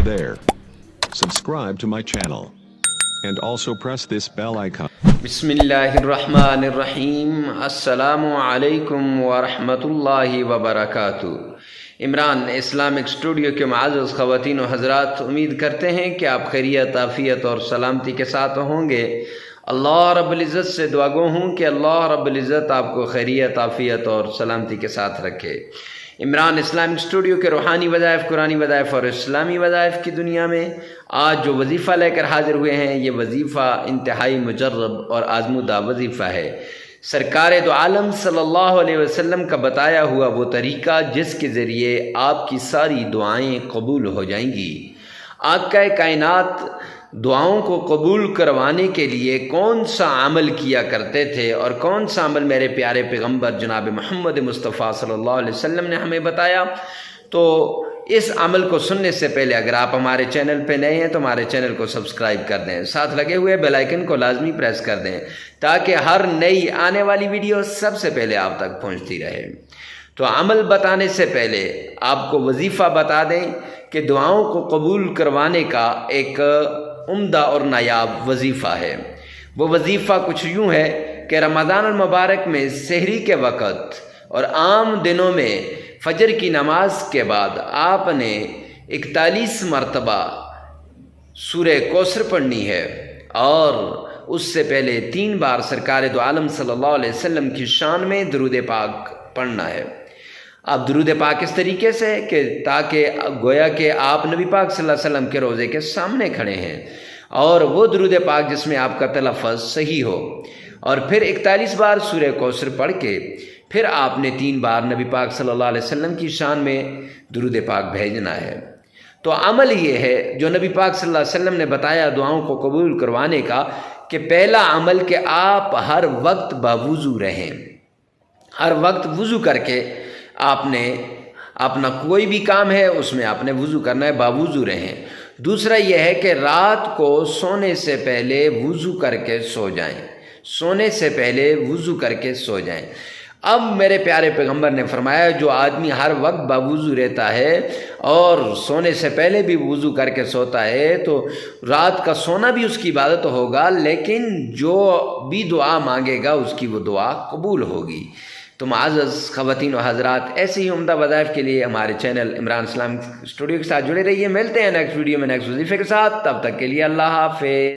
Hey there. Subscribe to my channel. And also press this bell icon. बिस्मिल्लाहिर्रहमानिर्रहीम। अस्सलामु अलैकुम वरहमतुल्लाहि वबरकातुहू। इमरान इस्लामिक स्टूडियो के मुअज़्ज़ज़ ख़वातीन व हज़रात, उम्मीद करते हैं कि आप खैरियत, आफ़ियत और सलामती के साथ होंगे। अल्लाह रब्बुल इज़्ज़त से दुआ गो हूँ कि अल्लाह रब्बुल इज़्ज़त आपको खैरियत, आफ़ियत और सलामती के साथ रखे। इमरान इस्लामिक स्टूडियो के रूहानी वज़ाइफ़, कुरानी वज़ाइफ़ और इस्लामी वज़ाइफ़ की दुनिया में आज जो वजीफ़ा लेकर हाज़िर हुए हैं, ये वजीफ़ा इंतहाई मुजर्रब और आज़मूदा वजीफ़ा है। सरकार दो आलम सल्लल्लाहु अलैहि वसल्लम का बताया हुआ वो तरीक़ा जिसके ज़रिए आपकी सारी दुआएं कबूल हो जाएंगी। आक़ा कायनात दुआओं को कबूल करवाने के लिए कौन सा अमल किया करते थे और कौन सा अमल मेरे प्यारे पैगम्बर जनाब मोहम्मद मुस्तफ़ा सल्लल्लाहु अलैहि वसल्लम ने हमें बताया। तो इस अमल को सुनने से पहले अगर आप हमारे चैनल पे नए हैं तो हमारे चैनल को सब्सक्राइब कर दें, साथ लगे हुए बेल आइकन को लाजमी प्रेस कर दें ताकि हर नई आने वाली वीडियो सबसे पहले आप तक पहुंचती रहे। तो अमल बताने से पहले आपको वजीफ़ा बता दें कि दुआओं को कबूल करवाने का एक उम्दा और नायाब वजीफ़ा है। वो वजीफ़ा कुछ यूँ है कि रमज़ान मुबारक में सहरी के वक़्त और आम दिनों में फजर की नमाज के बाद आपने 41 मरतबा सूरह कौसर पढ़नी है और उससे पहले 3 बार सरकार दो आलम सल्लल्लाहु अलैहि वसल्लम की शान में दुरूद पाक पढ़ना है। अब दुरूद पाक इस तरीके से कि ताकि गोया कि आप नबी पाक सल्लल्लाहु अलैहि वसल्लम के रोज़े के सामने खड़े हैं और वो दुरूद पाक जिसमें आपका तलफ़्फ़ुज़ सही हो, और फिर 41 बार सूरह कौसर पढ़ के फिर आपने 3 बार नबी पाक सल्लल्लाहु अलैहि वसल्लम की शान में दुरूद पाक भेजना है। तो अमल ये है जो नबी पाक सल्लल्लाहु अलैहि वसल्लम ने बताया दुआओं को कबूल करवाने का, कि पहला अमल कि आप हर वक्त बावुज़ू रहें। हर वक्त वुज़ू करके आपने अपना कोई भी काम है उसमें आपने वुज़ू करना है, बावुज़ू रहें। दूसरा यह है कि रात को सोने से पहले वुज़ू करके सो जाएं। सोने से पहले वुज़ू करके सो जाएं। अब मेरे प्यारे पैगम्बर ने फरमाया जो आदमी हर वक्त बावुज़ू रहता है और सोने से पहले भी वुज़ू करके सोता है तो रात का सोना भी उसकी इबादत होगा, लेकिन जो भी दुआ मांगेगा उसकी वो दुआ कबूल होगी। तो मुअज़्ज़ज़ ख़वातीन व हज़रात, ऐसे ही उम्दा वज़ाइफ़ के लिए हमारे चैनल इमरान इस्लामिक स्टूडियो के साथ जुड़े रहिए। मिलते हैं नेक्स्ट वीडियो में नेक्स्ट वजीफ़े के साथ। तब तक के लिए अल्लाह हाफ़िज़।